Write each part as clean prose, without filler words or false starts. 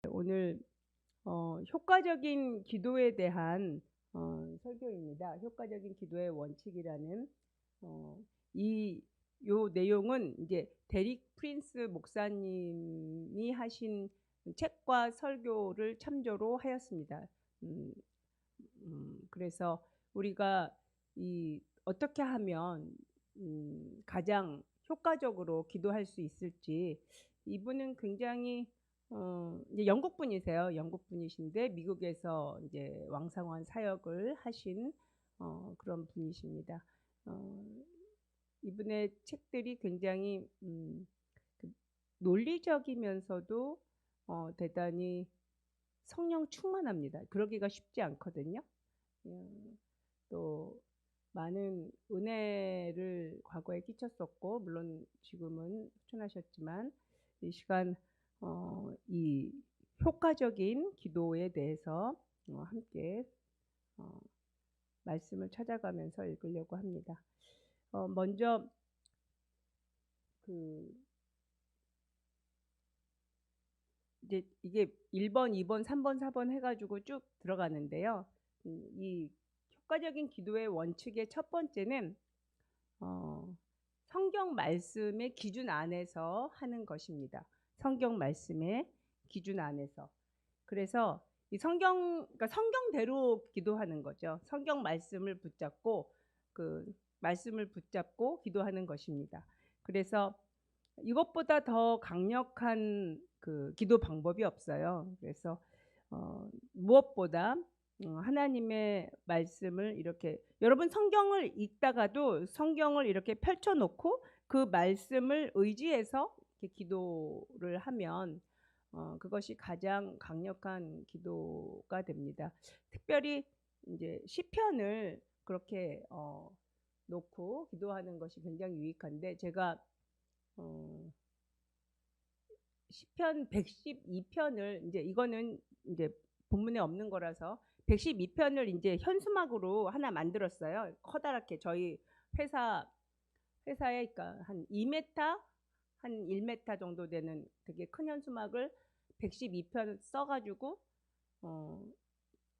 오늘 효과적인 기도에 대한 설교입니다. 효과적인 기도의 원칙이라는 요 내용은 이제 데릭 프린스 목사님이 하신 책과 설교를 참조로 하였습니다. 그래서 우리가 어떻게 하면 가장 효과적으로 기도할 수 있을지, 이분은 굉장히 이제 영국 분이세요. 영국 분이신데 미국에서 이제 왕성한 사역을 하신 그런 분이십니다. 이분의 책들이 굉장히 그 논리적이면서도 대단히 성령 충만합니다. 그러기가 쉽지 않거든요. 또 많은 은혜를 과거에 끼쳤었고, 물론 지금은 후천하셨지만, 이 시간 이 효과적인 기도에 대해서 함께 말씀을 찾아가면서 읽으려고 합니다. 먼저 이제 이게 1번, 2번, 3번, 4번 해가지고 쭉 들어가는데요. 이 효과적인 기도의 원칙의 첫 번째는 성경 말씀의 기준 안에서 하는 것입니다. 성경 말씀의 기준 안에서. 그래서 이 그러니까 성경대로 기도하는 거죠. 성경 말씀을 붙잡고 말씀을 붙잡고 기도하는 것입니다. 그래서 이것보다 더 강력한 기도 방법이 없어요. 그래서 무엇보다 하나님의 말씀을 이렇게, 여러분 성경을 읽다가도 성경을 이렇게 펼쳐놓고 그 말씀을 의지해서 이렇게 기도를 하면 그것이 가장 강력한 기도가 됩니다. 특별히 이제 시편을 그렇게 놓고 기도하는 것이 굉장히 유익한데, 제가 시편 112편을 이거는 이제 본문에 없는 거라서 112편을 이제 현수막으로 하나 만들었어요. 커다랗게 저희 회사에, 그러니까 한 2m, 한 1m 정도 되는 되게 큰 현수막을 112편 써가지고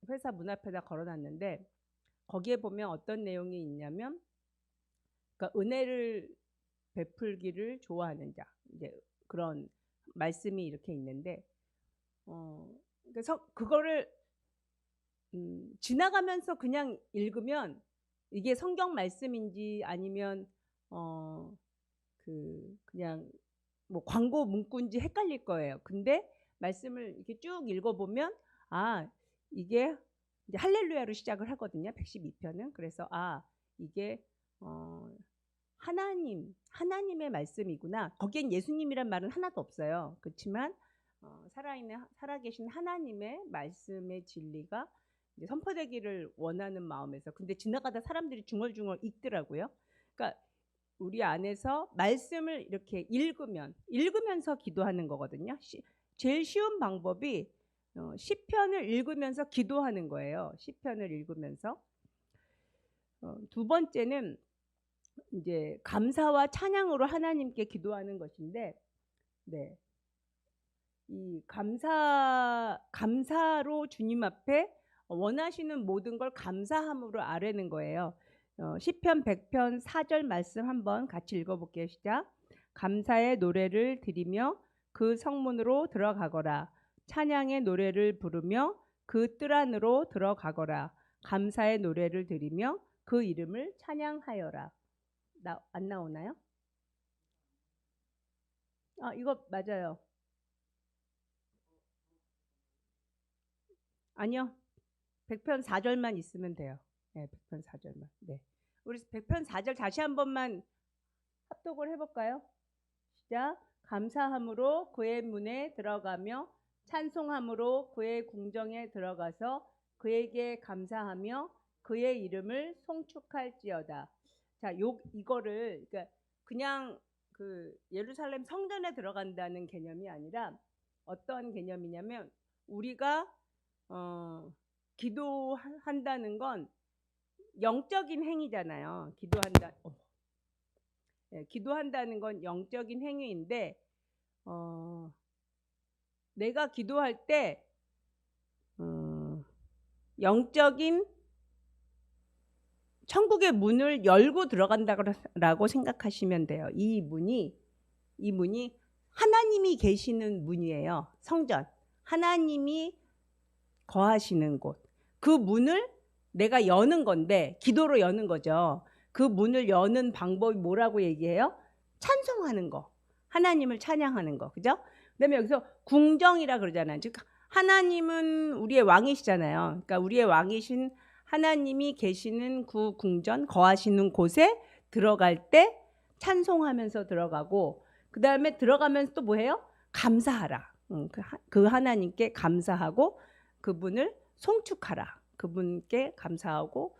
회사 문 앞에다 걸어놨는데, 거기에 보면 어떤 내용이 있냐면, 그러니까 은혜를 베풀기를 좋아하는 자, 이제 그런 말씀이 이렇게 있는데, 그래서 그거를 지나가면서 그냥 읽으면 이게 성경 말씀인지 아니면 그냥 뭐 광고 문구인지 헷갈릴 거예요. 근데 말씀을 이렇게 쭉 읽어보면 이게 이제 할렐루야로 시작을 하거든요. 112편은. 그래서 이게 하나님의 말씀이구나. 거기엔 예수님이란 말은 하나도 없어요. 그렇지만 살아계신 하나님의 말씀의 진리가 이제 선포되기를 원하는 마음에서, 근데 지나가다 사람들이 중얼중얼 읽더라고요. 그러니까 우리 안에서 말씀을 이렇게 읽으면서 기도하는 거거든요. 제일 쉬운 방법이 시편을 읽으면서 기도하는 거예요. 시편을 읽으면서. 두 번째는 이제 감사와 찬양으로 하나님께 기도하는 것인데, 이 감사로 주님 앞에 원하시는 모든 걸 감사함으로 아뢰는 거예요. 시편 100편 4절 말씀 한번 같이 읽어볼게요. 시작. 감사의 노래를 드리며 그 성문으로 들어가거라. 찬양의 노래를 부르며 그 뜰 안으로 들어가거라. 감사의 노래를 드리며 그 이름을 찬양하여라. 안 나오나요? 이거 맞아요. 아니요. 100편 4절만 있으면 돼요. 네, 100편 4절만. 네. 우리 100편 4절 다시 한 번만 합독을 해볼까요? 시작. 감사함으로 그의 문에 들어가며 찬송함으로 그의 궁정에 들어가서 그에게 감사하며 그의 이름을 송축할지어다. 자, 이거를 그냥 예루살렘 성전에 들어간다는 개념이 아니라 어떤 개념이냐면, 우리가 기도한다는 건 영적인 행위잖아요. 기도한다는 건 영적인 행위인데 내가 기도할 때 영적인 천국의 문을 열고 들어간다고 생각하시면 돼요. 이 문이 하나님이 계시는 문이에요. 성전. 하나님이 거하시는 곳. 그 문을 내가 여는 건데, 기도로 여는 거죠. 그 문을 여는 방법이 뭐라고 얘기해요? 찬송하는 거. 하나님을 찬양하는 거. 그죠? 그다음에 여기서 궁정이라 그러잖아요. 즉 하나님은 우리의 왕이시잖아요. 그러니까 우리의 왕이신 하나님이 계시는 그 궁전, 거하시는 곳에 들어갈 때 찬송하면서 들어가고, 그 다음에 들어가면서 또 뭐해요? 감사하라. 그 하나님께 감사하고 그분을 송축하라. 그분께 감사하고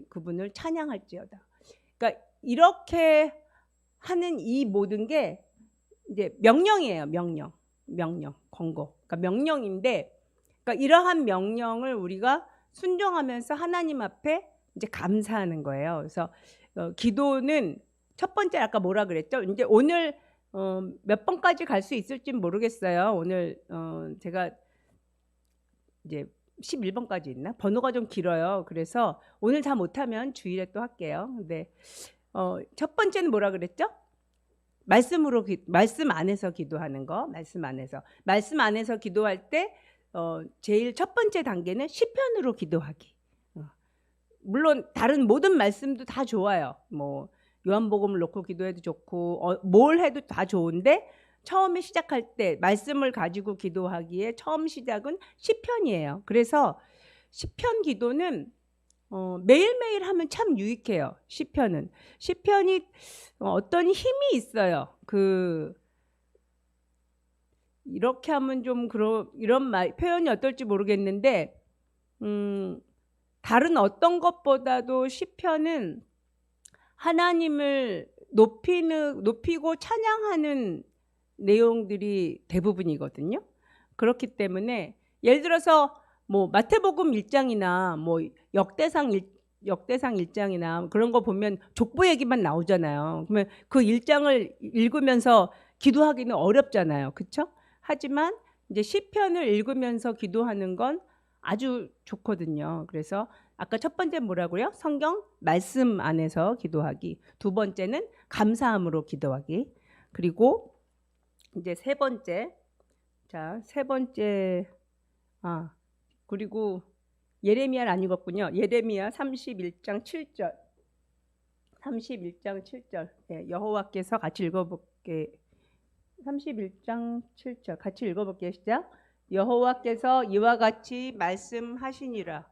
그분을 찬양할지어다. 그러니까 이렇게 하는 이 모든 게 이제 명령이에요. 명령, 권고. 그러니까 명령인데, 그러니까 이러한 명령을 우리가 순종하면서 하나님 앞에 이제 감사하는 거예요. 그래서 기도는 첫 번째 아까 뭐라 그랬죠? 이제 오늘 몇 번까지 갈 수 있을지 모르겠어요. 오늘 제가 이제 11번까지 있나? 번호가 좀 길어요. 그래서 오늘 다 못하면 주일에 또 할게요. 근데 첫 번째는 뭐라 그랬죠? 말씀 안에서 기도하는 거. 말씀 안에서 기도할 때 제일 첫 번째 단계는 시편으로 기도하기. 물론 다른 모든 말씀도 다 좋아요. 뭐 요한복음을 놓고 기도해도 좋고 뭘 해도 다 좋은데 처음에 시작할 때 말씀을 가지고 기도하기에 처음 시작은 시편이에요. 그래서 시편 기도는 매일매일 하면 참 유익해요. 시편이 어떤 힘이 있어요. 이렇게 하면 좀 이런 표현이 어떨지 모르겠는데 다른 어떤 것보다도 시편은 하나님을 높이고 찬양하는 내용들이 대부분이거든요. 그렇기 때문에 예를 들어서 뭐 마태복음 1장이나 뭐 역대상 1장이나 그런 거 보면 족보 얘기만 나오잖아요. 그러면 그 1장을 읽으면서 기도하기는 어렵잖아요. 그렇죠? 하지만 이제 시편을 읽으면서 기도하는 건 아주 좋거든요. 그래서 아까 첫 번째 뭐라고요? 성경 말씀 안에서 기도하기. 두 번째는 감사함으로 기도하기. 그리고 이제 세 번째. 그리고 예레미야를 안 읽었군요. 예레미야 31장 7절. 31장 7절. 네, 여호와께서 같이 읽어볼게. 31장 7절 같이 읽어볼게요. 시작. 여호와께서 이와 같이 말씀하시니라.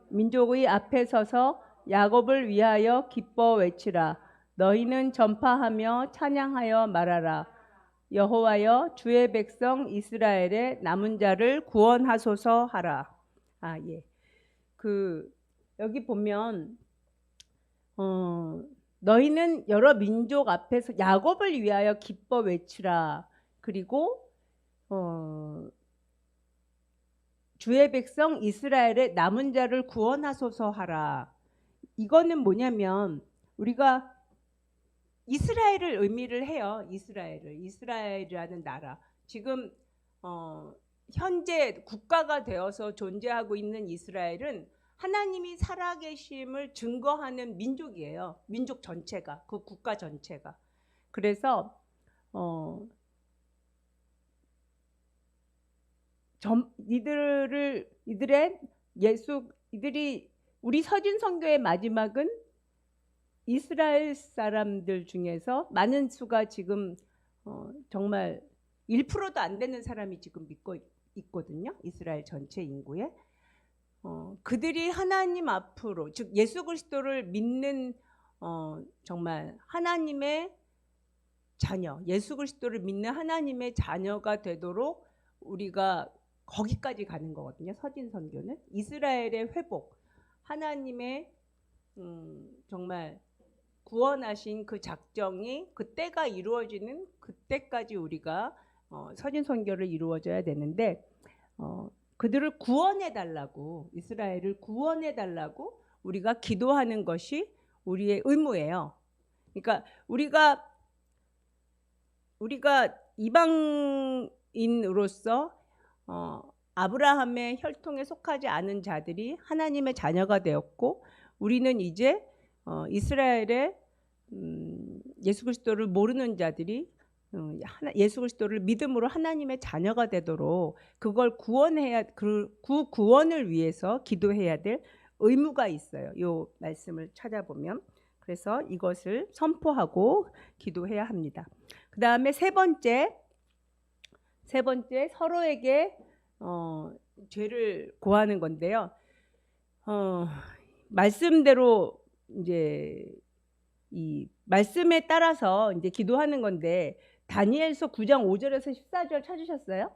민족의 앞에 서서 야곱을 위하여 기뻐 외치라. 너희는 전파하며 찬양하여 말하라. 여호와여 주의 백성 이스라엘의 남은 자를 구원하소서 하라. 예. 여기 보면 너희는 여러 민족 앞에서 야곱을 위하여 기뻐 외치라. 그리고 주의 백성 이스라엘의 남은 자를 구원하소서 하라. 이거는 뭐냐면 우리가 이스라엘을 의미를 해요. 이스라엘이라는 나라. 지금 현재 국가가 되어서 존재하고 있는 이스라엘은 하나님이 살아계심을 증거하는 민족이에요. 민족 전체가, 그 국가 전체가. 그래서 우리 서진 선교의 마지막은 이스라엘 사람들 중에서 많은 수가 지금 정말 1%도 안 되는 사람이 지금 믿고 있거든요. 이스라엘 전체 인구에. 그들이 하나님 앞으로, 즉 예수 그리스도를 믿는 정말 하나님의 자녀, 예수 그리스도를 믿는 하나님의 자녀가 되도록 우리가 거기까지 가는 거거든요. 서진 선교는 이스라엘의 회복, 하나님의 정말 구원하신 그 작정이 그때가 이루어지는 그때까지 우리가 서진 선교를 이루어져야 되는데 그들을 구원해 달라고, 이스라엘을 구원해 달라고 우리가 기도하는 것이 우리의 의무예요. 그러니까 우리가 이방 이스라엘인으로서 아브라함의 혈통에 속하지 않은 자들이 하나님의 자녀가 되었고, 우리는 이제 이스라엘의 예수 그리스도를 모르는 자들이 예수 그리스도를 믿음으로 하나님의 자녀가 되도록 그걸 구원해야, 그 구원을 위해서 기도해야 될 의무가 있어요. 이 말씀을 찾아보면. 그래서 이것을 선포하고 기도해야 합니다. 그 다음에 세 번째 서로에게 죄를 고하는 건데요. 말씀대로 이제 이 말씀에 따라서 이제 기도하는 건데, 다니엘서 9장 5절에서 14절 찾으셨어요?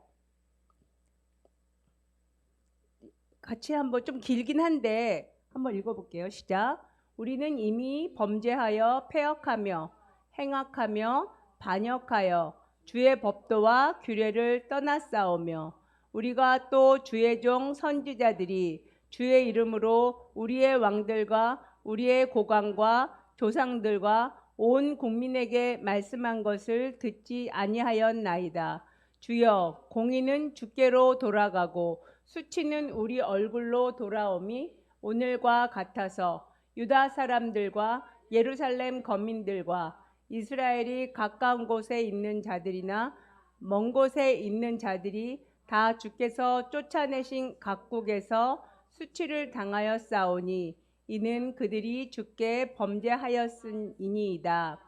같이 한번, 좀 길긴 한데 한번 읽어볼게요. 시작. 우리는 이미 범죄하여 패역하며 행악하며 반역하여 주의 법도와 규례를 떠났사오며, 우리가 또 주의 종 선지자들이 주의 이름으로 우리의 왕들과 우리의 고관과 조상들과 온 국민에게 말씀한 것을 듣지 아니하였나이다. 주여, 공의는 주께로 돌아가고 수치는 우리 얼굴로 돌아오미 오늘과 같아서 유다 사람들과 예루살렘 거민들과 이스라엘이 가까운 곳에 있는 자들이나 먼 곳에 있는 자들이 다 주께서 쫓아내신 각국에서 수치를 당하였사오니 이는 그들이 주께 범죄하였음이니이다.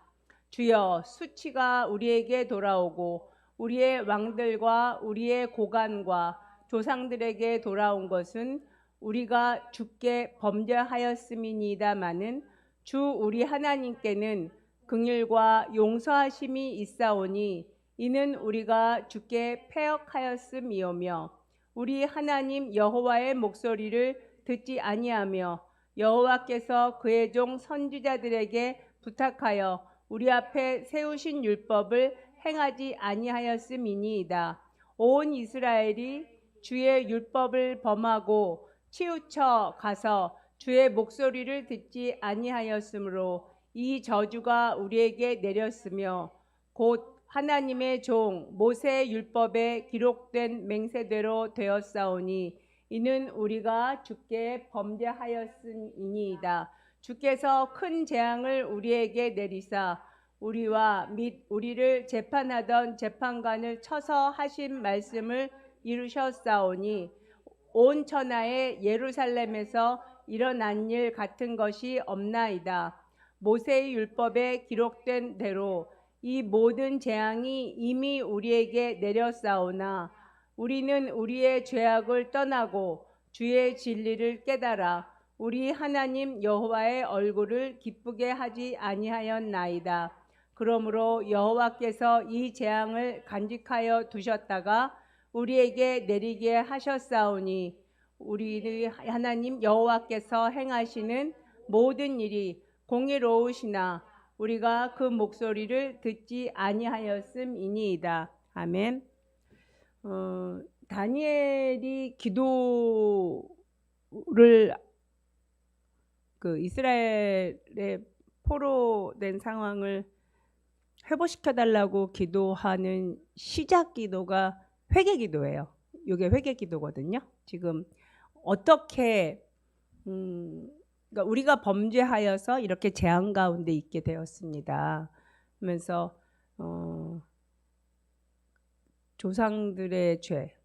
주여, 수치가 우리에게 돌아오고 우리의 왕들과 우리의 고관과 조상들에게 돌아온 것은 우리가 주께 범죄하였음이니이다마는 주 우리 하나님께는 긍휼과 용서하심이 있사오니 이는 우리가 주께 패역하였음이오며, 우리 하나님 여호와의 목소리를 듣지 아니하며 여호와께서 그의 종 선지자들에게 부탁하여 우리 앞에 세우신 율법을 행하지 아니하였음이니이다. 온 이스라엘이 주의 율법을 범하고 치우쳐 가서 주의 목소리를 듣지 아니하였으므로 이 저주가 우리에게 내렸으며, 곧 하나님의 종 모세의 율법에 기록된 맹세대로 되었사오니 이는 우리가 주께 범죄하였음이니이다. 주께서 큰 재앙을 우리에게 내리사 우리와 및 우리를 재판하던 재판관을 쳐서 하신 말씀을 이루셨사오니 온 천하의 예루살렘에서 일어난 일 같은 것이 없나이다. 모세의 율법에 기록된 대로 이 모든 재앙이 이미 우리에게 내렸사오나 우리는 우리의 죄악을 떠나고 주의 진리를 깨달아 우리 하나님 여호와의 얼굴을 기쁘게 하지 아니하였나이다. 그러므로 여호와께서 이 재앙을 간직하여 두셨다가 우리에게 내리게 하셨사오니 우리 하나님 여호와께서 행하시는 모든 일이 공의로우시나 우리가 그 목소리를 듣지 아니하였음이니이다. 아멘. 다니엘이 기도를 이스라엘의 포로된 상황을 회복시켜 달라고 기도하는 시작 기도가 회개 기도예요. 이게 회개 기도거든요. 지금 어떻게 그러니까 우리가 범죄하여서 이렇게 재앙 가운데 있게 되었습니다. 하면서 조상들의 죄,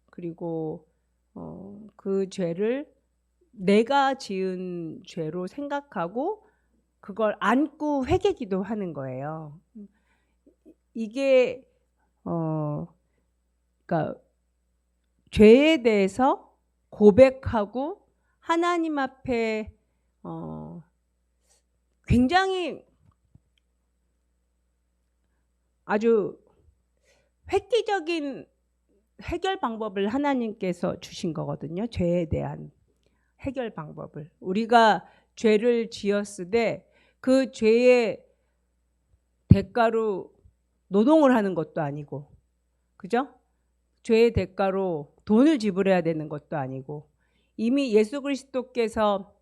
그리고 그 죄를 내가 지은 죄로 생각하고 그걸 안고 회개 기도하는 거예요. 이게 그러니까 죄에 대해서 고백하고 하나님 앞에 굉장히 아주 획기적인 해결 방법을 하나님께서 주신 거거든요. 죄에 대한 해결 방법을. 우리가 죄를 지었을 때 그 죄의 대가로 노동을 하는 것도 아니고, 그죠? 죄의 대가로 돈을 지불해야 되는 것도 아니고, 이미 예수 그리스도께서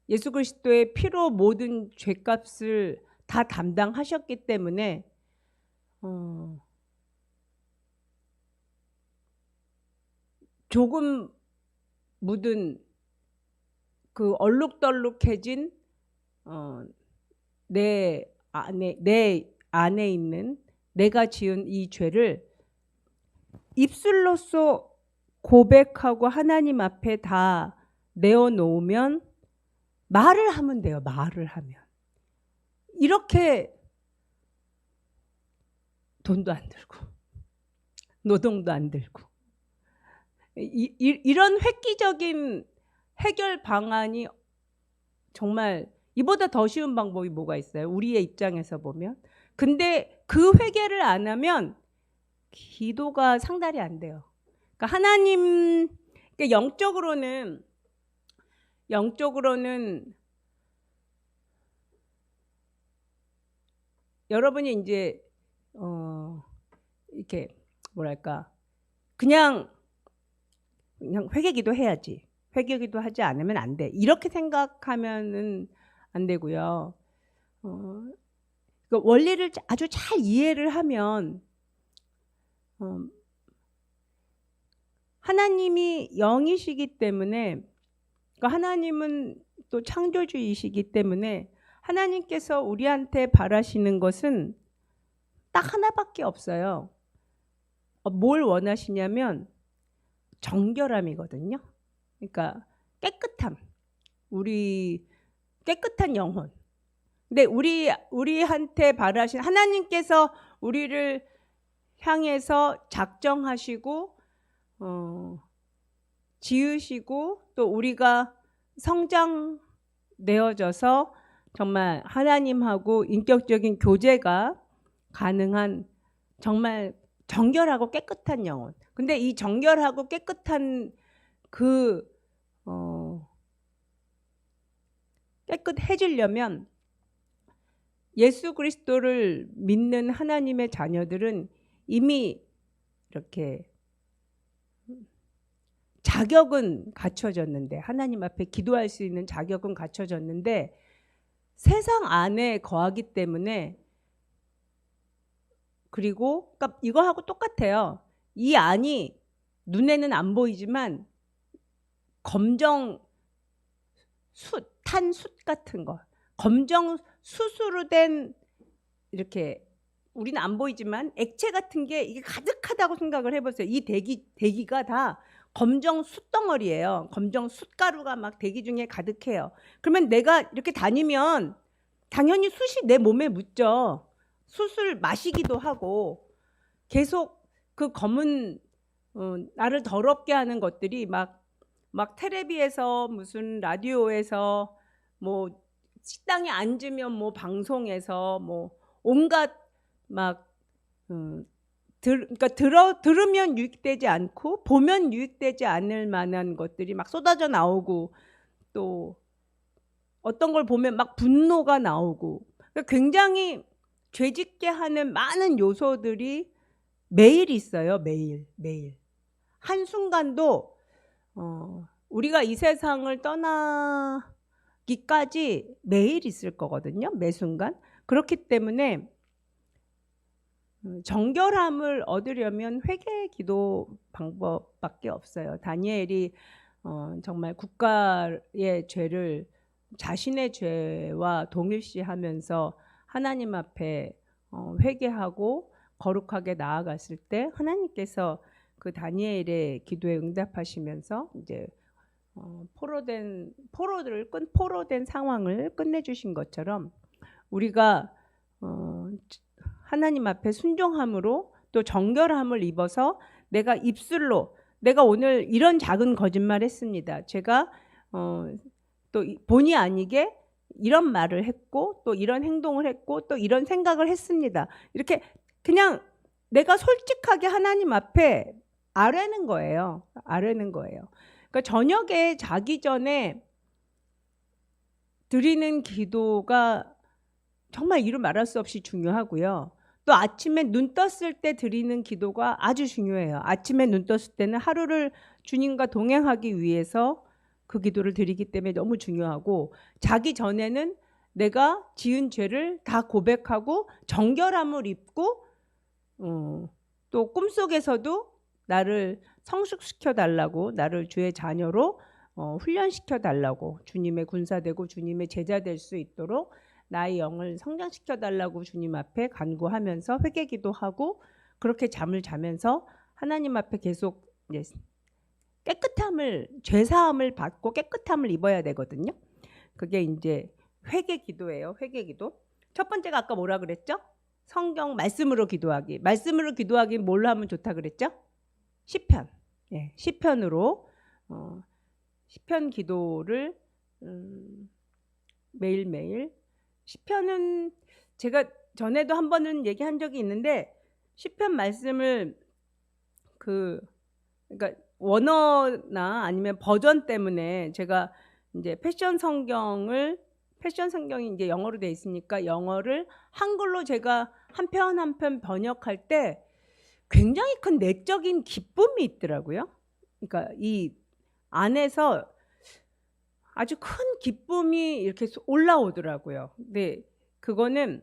예수 그리스도의 피로 모든 죄값을 다 담당하셨기 때문에 조금 묻은 그 얼룩덜룩해진 내 안에 있는 내가 지은 이 죄를 입술로써 고백하고 하나님 앞에 다 내어놓으면 말을 하면 돼요. 말을 하면. 이렇게 돈도 안 들고 노동도 안 들고 이런 획기적인 해결 방안이 정말 이보다 더 쉬운 방법이 뭐가 있어요? 우리의 입장에서 보면. 근데 그 회개를 안 하면 기도가 상달이 안 돼요. 그러니까 하나님, 그러니까 영적으로는 여러분이 이제 이렇게 뭐랄까 그냥 회개기도 해야지. 회개기도 하지 않으면 안 돼. 이렇게 생각하면은 안 되고요. 그러니까 원리를 아주 잘 이해를 하면 하나님이 영이시기 때문에, 그러니까 하나님은 또 창조주이시기 때문에 하나님께서 우리한테 바라시는 것은 딱 하나밖에 없어요. 뭘 원하시냐면 정결함이거든요. 그러니까 깨끗함, 우리 깨끗한 영혼. 근데 우리한테 바라신 하나님께서 우리를 향해서 작정하시고 지으시고 또 우리가 성장되어져서 정말 하나님하고 인격적인 교제가 가능한 정말 정결하고 깨끗한 영혼. 근데 이 정결하고 깨끗한 깨끗해지려면 예수 그리스도를 믿는 하나님의 자녀들은 이미 이렇게 자격은 갖춰졌는데, 하나님 앞에 기도할 수 있는 자격은 갖춰졌는데 세상 안에 거하기 때문에, 그리고 그러니까 이거하고 똑같아요. 이 안이 눈에는 안 보이지만 검정 탄숯 같은 거, 검정 숯으로 된 이렇게 우리는 안 보이지만 액체 같은 게 이게 가득하다고 생각을 해보세요. 이 대기가 다 검정 숯덩어리예요. 검정 숯가루가 막 대기 중에 가득해요. 그러면 내가 이렇게 다니면 당연히 숯이 내 몸에 묻죠. 숯을 마시기도 하고 계속 그 검은 나를 더럽게 하는 것들이 막 텔레비에서 무슨 라디오에서 뭐 식당에 앉으면 뭐 방송에서 뭐 온갖 막 그러니까 들으면 유익되지 않고 보면 유익되지 않을 만한 것들이 막 쏟아져 나오고, 또 어떤 걸 보면 막 분노가 나오고, 그러니까 굉장히 죄짓게 하는 많은 요소들이 매일 있어요. 매일 한순간도 우리가 이 세상을 떠나기까지 매일 있을 거거든요. 매 순간. 그렇기 때문에 정결함을 얻으려면 회개 기도 방법밖에 없어요. 다니엘이 정말 국가의 죄를 자신의 죄와 동일시하면서 하나님 앞에 회개하고 거룩하게 나아갔을 때 하나님께서 그 다니엘의 기도에 응답하시면서 이제 포로된 상황을 끝내주신 것처럼 우리가 하나님 앞에 순종함으로 또 정결함을 입어서 내가 입술로 내가 오늘 이런 작은 거짓말 했습니다. 제가 또 본의 아니게 이런 말을 했고 또 이런 행동을 했고 또 이런 생각을 했습니다. 이렇게 그냥 내가 솔직하게 하나님 앞에 아뢰는 거예요. 그러니까 저녁에 자기 전에 드리는 기도가 정말 이루 말할 수 없이 중요하고요. 또 아침에 눈 떴을 때 드리는 기도가 아주 중요해요. 아침에 눈 떴을 때는 하루를 주님과 동행하기 위해서 그 기도를 드리기 때문에 너무 중요하고, 자기 전에는 내가 지은 죄를 다 고백하고 정결함을 입고 또 꿈속에서도 나를 성숙시켜 달라고, 나를 주의 자녀로 훈련시켜 달라고, 주님의 군사되고 주님의 제자 될 수 있도록 나의 영을 성장시켜 달라고 주님 앞에 간구하면서 회개기도 하고, 그렇게 잠을 자면서 하나님 앞에 계속 이제 깨끗함을, 죄사함을 받고 깨끗함을 입어야 되거든요. 그게 이제 회개기도예요. 회개기도. 첫 번째가 아까 뭐라 그랬죠? 성경 말씀으로 기도하기. 말씀으로 기도하기 뭘로 하면 좋다 그랬죠? 시편. 예, 시편으로 시편 기도를 매일매일. 시편은 제가 전에도 한 번은 얘기한 적이 있는데, 시편 말씀을 그러니까 원어나 아니면 버전 때문에 제가 이제 패션 성경이 이제 영어로 돼 있으니까 영어를 한글로 제가 한 편 한 편 번역할 때 굉장히 큰 내적인 기쁨이 있더라고요. 그러니까 이 안에서 아주 큰 기쁨이 이렇게 올라오더라고요. 근데 그거는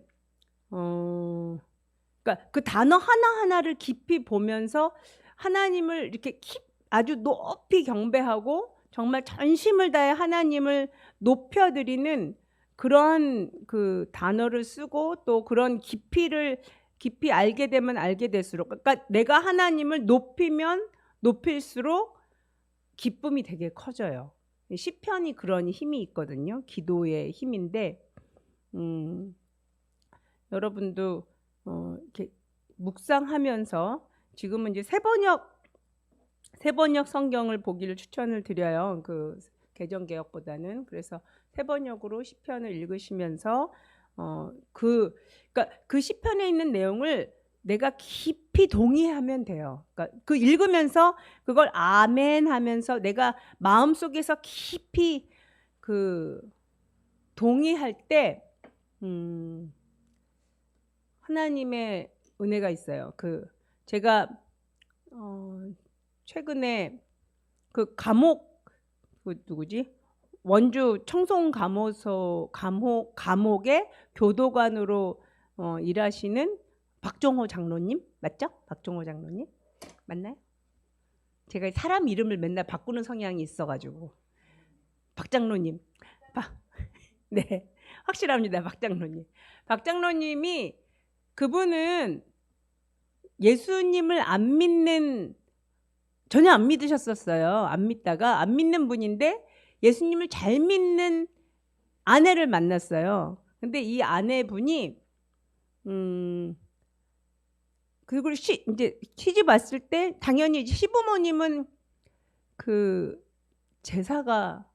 그러니까 그 단어 하나하나를 깊이 보면서 하나님을 이렇게 아주 높이 경배하고 정말 전심을 다해 하나님을 높여드리는 그러한 그 단어를 쓰고, 또 그런 깊이 알게 되면 알게 될수록, 그러니까 내가 하나님을 높이면 높일수록 기쁨이 되게 커져요. 시편이 그런 힘이 있거든요. 기도의 힘인데, 여러분도 이렇게 묵상하면서, 지금은 이제 새 번역 성경을 보기를 추천을 드려요. 그 개정 개혁보다는. 그래서 새 번역으로 시편을 읽으시면서 그러니까 그 시편에 있는 내용을 내가 깊이 동의하면 돼요. 그러니까 그 읽으면서 그걸 아멘 하면서 내가 마음속에서 깊이 그 동의할 때 하나님의 은혜가 있어요. 제가 최근에 그 누구지? 원주 청송 감옥의 교도관으로 일하시는 박종호 장로님 맞죠? 박종호 장로님 맞나요? 제가 사람 이름을 맨날 바꾸는 성향이 있어가지고 박 장로님, 네 확실합니다. 박 장로님. 박 장로님이, 그분은 예수님을 전혀 안 믿으셨었어요. 안 믿는 분인데 예수님을 잘 믿는 아내를 만났어요. 근데 이 아내분이 그리고 이제 시집 왔을 때 당연히 시부모님은 그 제사가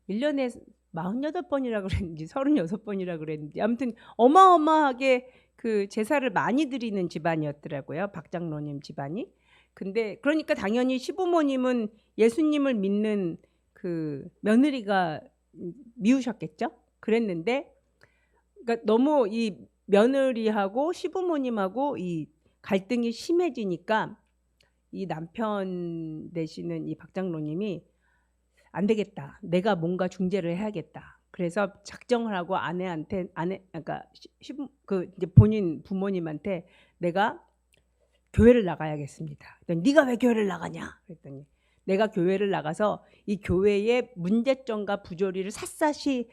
1년에 48번이라 그랬는지 36번이라 그랬는지 아무튼 어마어마하게 그 제사를 많이 드리는 집안이었더라고요. 박 장로님 집안이. 근데 그러니까 당연히 시부모님은 예수님을 믿는 그 며느리가 미우셨겠죠. 그랬는데 그러니까 너무 이 며느리하고 시부모님하고 이 갈등이 심해지니까 이 남편 되시는 이 박 장로님이 안 되겠다. 내가 뭔가 중재를 해야겠다. 그래서 작정을 하고 그러니까 이제 본인 부모님한테 내가 교회를 나가야겠습니다. 네가 왜 교회를 나가냐? 그랬더니 내가 교회를 나가서 이 교회의 문제점과 부조리를 샅샅이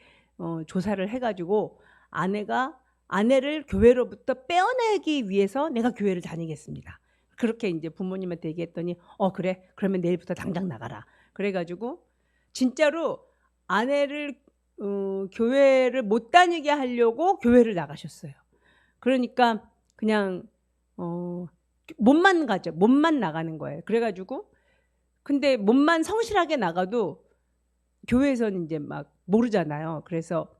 조사를 해가지고 아내를 교회로부터 빼어내기 위해서 내가 교회를 다니겠습니다. 그렇게 이제 부모님한테 얘기했더니 그래, 그러면 내일부터 당장 나가라. 그래가지고 진짜로 아내를 교회를 못 다니게 하려고 교회를 나가셨어요. 그러니까 그냥 몸만 나가는 거예요. 그래가지고 근데 몸만 성실하게 나가도 교회에서는 이제 막 모르잖아요. 그래서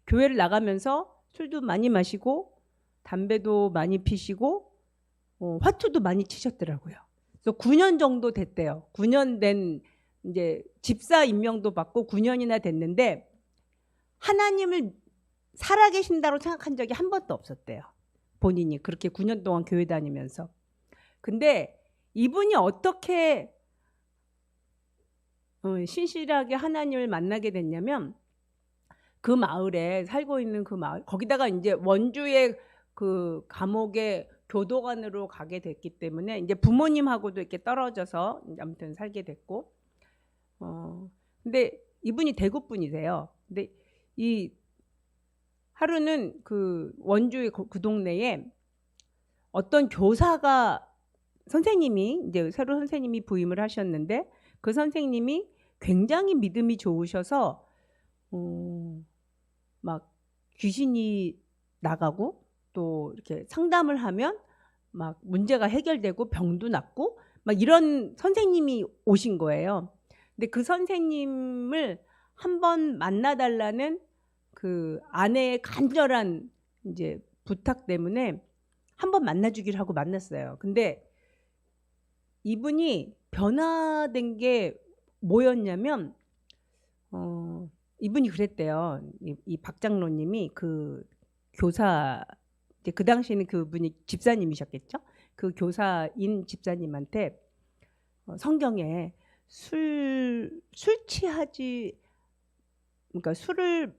교회를 나가면서 술도 많이 마시고 담배도 많이 피시고 화투도 많이 치셨더라고요. 그래서 9년 정도 됐대요. 9년 된 이제 집사 임명도 받고 9년이나 됐는데 하나님을 살아계신다고 생각한 적이 한 번도 없었대요. 본인이 그렇게 9년 동안 교회 다니면서. 근데 이분이 어떻게 신실하게 하나님을 만나게 됐냐면, 그 마을에 살고 있는 그 마을, 거기다가 이제 원주의 그 감옥의 교도관으로 가게 됐기 때문에 이제 부모님하고도 이렇게 떨어져서 아무튼 살게 됐고, 근데 이분이 대구 분이세요. 근데 이 하루는 그 원주의 그 동네에 어떤 교사가 선생님이 이제 새로 선생님이 부임을 하셨는데 그 선생님이 굉장히 믿음이 좋으셔서 막 귀신이 나가고 또 이렇게 상담을 하면 막 문제가 해결되고 병도 낫고 막 이런 선생님이 오신 거예요. 근데 그 선생님을 한번 만나달라는 그 아내의 간절한 이제 부탁 때문에 한번 만나주기를 하고 만났어요. 근데 이분이 변화된 게 뭐였냐면 이분이 그랬대요. 이 박장로님이 그 교사 이제 그 당시에는 그분이 집사님이셨겠죠. 그 교사인 집사님한테 성경에 술 취하지, 그러니까 술을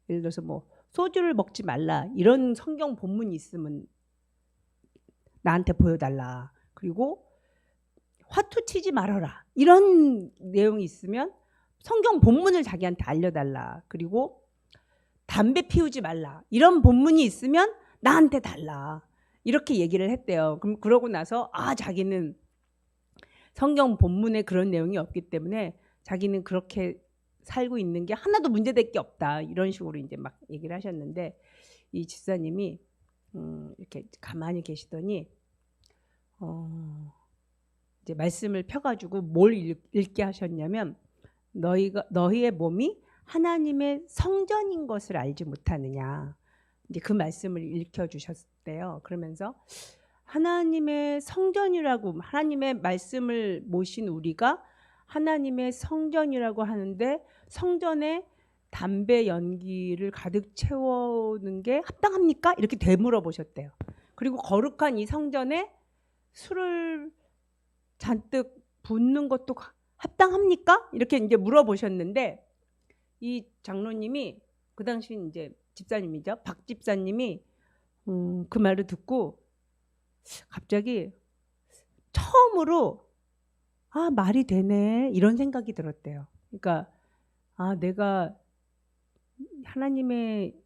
예를 들어서 뭐 소주를 먹지 말라 이런 성경 본문이 있으면 나한테 보여달라. 그리고 화투 치지 말아라 이런 내용이 있으면 성경 본문을 자기한테 알려달라. 그리고 담배 피우지 말라 이런 본문이 있으면 나한테 달라. 이렇게 얘기를 했대요. 그럼 그러고 나서 자기는 성경 본문에 그런 내용이 없기 때문에 자기는 그렇게 살고 있는 게 하나도 문제될 게 없다. 이런 식으로 이제 막 얘기를 하셨는데 이 집사님이 이렇게 가만히 계시더니 이제 말씀을 펴가지고 뭘 읽게 하셨냐면 너희의 몸이 하나님의 성전인 것을 알지 못하느냐. 이제 그 말씀을 읽혀주셨대요. 그러면서 하나님의 성전이라고, 하나님의 말씀을 모신 우리가 하나님의 성전이라고 하는데 성전에 담배 연기를 가득 채우는 게 합당합니까? 이렇게 되물어 보셨대요. 그리고 거룩한 이 성전에 술을 잔뜩 붓는 것도 합당합니까? 이렇게 이제 물어보셨는데 이 장로님이 그 당시 이제 집사님이죠. 박 집사님이 그 말을 듣고 갑자기 처음으로 말이 되네 이런 생각이 들었대요. 그러니까 내가 하나님의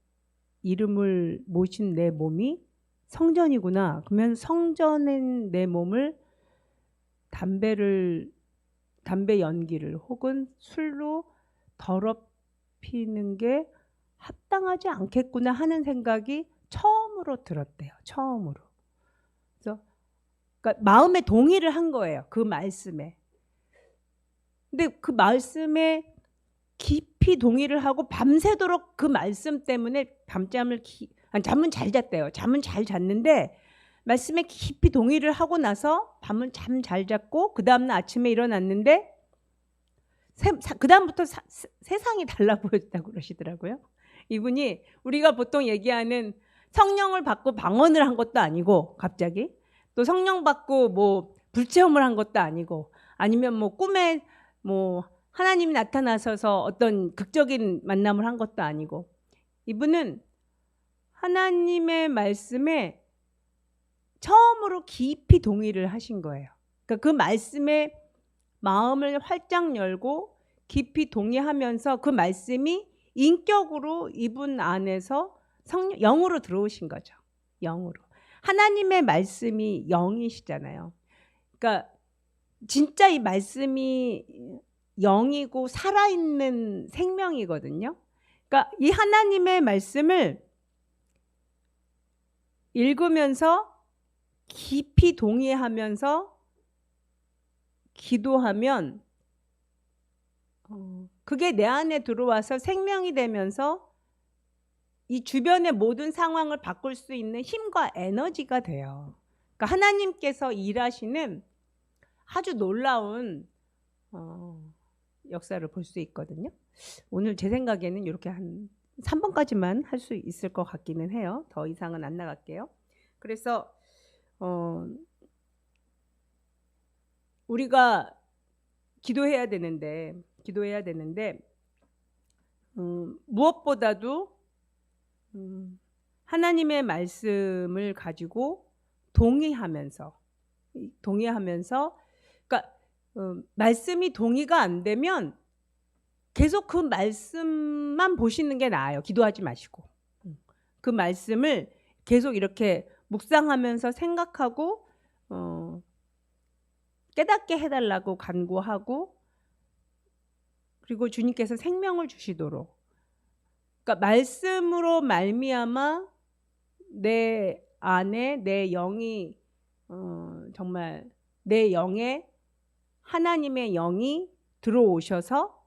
이름을 모신 내 몸이 성전이구나. 그러면 성전인 내 몸을 담배 연기를 혹은 술로 더럽히는 게 합당하지 않겠구나 하는 생각이 처음으로 들었대요. 처음으로. 그래서 그러니까 마음에 동의를 한 거예요. 그 말씀에. 근데 그 말씀에 깊이 동의를 하고 밤새도록 그 말씀 때문에 잠은 잘 잤대요. 잠은 잘 잤는데 말씀에 깊이 동의를 하고 나서 밤은 잠 잘 잤고 그 다음날 아침에 일어났는데 그 다음부터 세상이 달라 보였다고 그러시더라고요. 이분이 우리가 보통 얘기하는 성령을 받고 방언을 한 것도 아니고 갑자기 또 성령 받고 뭐 불체험을 한 것도 아니고 아니면 뭐 꿈에 뭐 하나님이 나타나셔서 어떤 극적인 만남을 한 것도 아니고 이분은 하나님의 말씀에 처음으로 깊이 동의를 하신 거예요. 그러니까 그 말씀에 마음을 활짝 열고 깊이 동의하면서 그 말씀이 인격으로 이분 안에서 영으로 들어오신 거죠. 영으로. 하나님의 말씀이 영이시잖아요. 그러니까 진짜 이 말씀이 영이고 살아있는 생명이거든요. 그러니까 이 하나님의 말씀을 읽으면서 깊이 동의하면서 기도하면 그게 내 안에 들어와서 생명이 되면서 이 주변의 모든 상황을 바꿀 수 있는 힘과 에너지가 돼요. 그러니까 하나님께서 일하시는 아주 놀라운 역사를 볼 수 있거든요. 오늘 제 생각에는 이렇게 한 3번까지만 할 수 있을 것 같기는 해요. 더 이상은 안 나갈게요. 그래서 우리가 기도해야 되는데 무엇보다도 하나님의 말씀을 가지고 동의하면서 그러니까 말씀이 동의가 안 되면 계속 그 말씀만 보시는 게 나아요. 기도하지 마시고. 그 말씀을 계속 이렇게 묵상하면서 생각하고 깨닫게 해달라고 간구하고, 그리고 주님께서 생명을 주시도록, 그러니까 말씀으로 말미암아 내 안에 내 영이 정말 내 영에 하나님의 영이 들어오셔서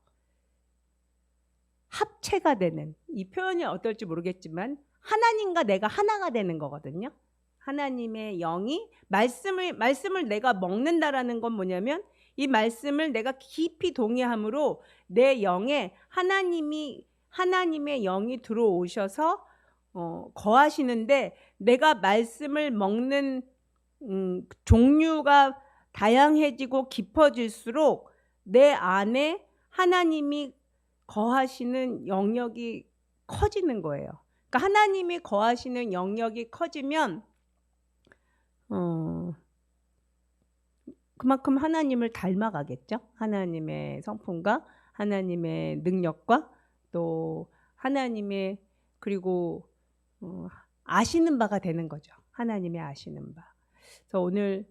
합체가 되는, 이 표현이 어떨지 모르겠지만 하나님과 내가 하나가 되는 거거든요. 하나님의 영이 말씀을 내가 먹는다라는 건 뭐냐면, 이 말씀을 내가 깊이 동의함으로 내 영에 하나님의 영이 들어오셔서 거하시는데, 내가 말씀을 먹는 종류가 다양해지고 깊어질수록 내 안에 하나님이 거하시는 영역이 커지는 거예요. 그러니까 하나님이 거하시는 영역이 커지면 그만큼 하나님을 닮아가겠죠. 하나님의 성품과 하나님의 능력과 또 하나님의, 그리고 아시는 바가 되는 거죠. 하나님의 아시는 바. 그래서 오늘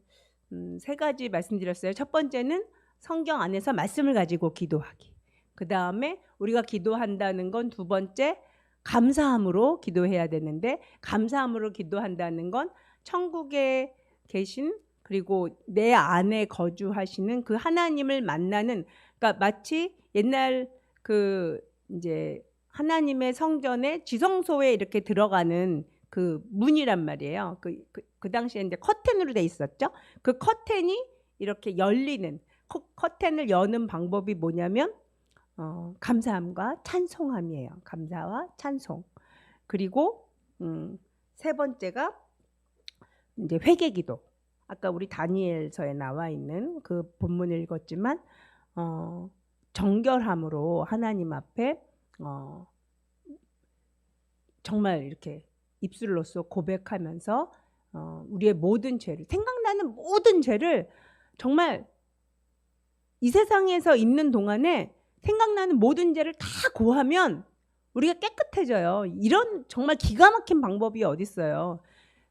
3가지 말씀드렸어요. 첫 번째는 성경 안에서 말씀을 가지고 기도하기. 그 다음에 우리가 기도한다는 건, 두 번째, 감사함으로 기도해야 되는데, 감사함으로 기도한다는 건 천국에 계신, 그리고 내 안에 거주하시는 그 하나님을 만나는, 그러니까 마치 옛날 이제 하나님의 성전에 지성소에 이렇게 들어가는 그 문이란 말이에요. 그 당시에 이제 커튼으로 돼 있었죠. 그 커튼이 이렇게 열리는, 커튼을 여는 방법이 뭐냐면 감사함과 찬송함이에요. 감사와 찬송. 그리고 3번째가 이제 회개기도. 아까 우리 다니엘서에 나와 있는 그 본문을 읽었지만 정결함으로 하나님 앞에 정말 이렇게 입술로서 고백하면서 우리의 모든 죄를, 생각나는 모든 죄를, 정말 이 세상에서 있는 동안에 생각나는 모든 죄를 다 고하면 우리가 깨끗해져요. 이런 정말 기가 막힌 방법이 어디 있어요.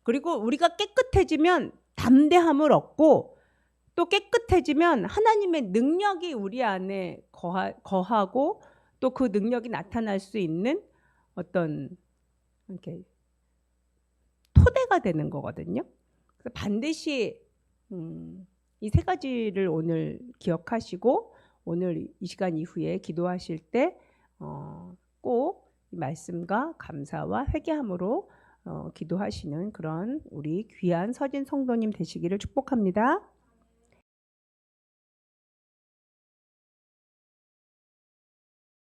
그리고 우리가 깨끗해지면 담대함을 얻고, 또 깨끗해지면 하나님의 능력이 우리 안에 거하고, 또 그 능력이 나타날 수 있는 어떤 이렇게 토대가 되는 거거든요. 그래서 반드시 이 3가지를 오늘 기억하시고, 오늘 이 시간 이후에 기도하실 때 꼭 이 말씀과 감사와 회개함으로 기도하시는 그런 우리 귀한 서진 성도님 되시기를 축복합니다.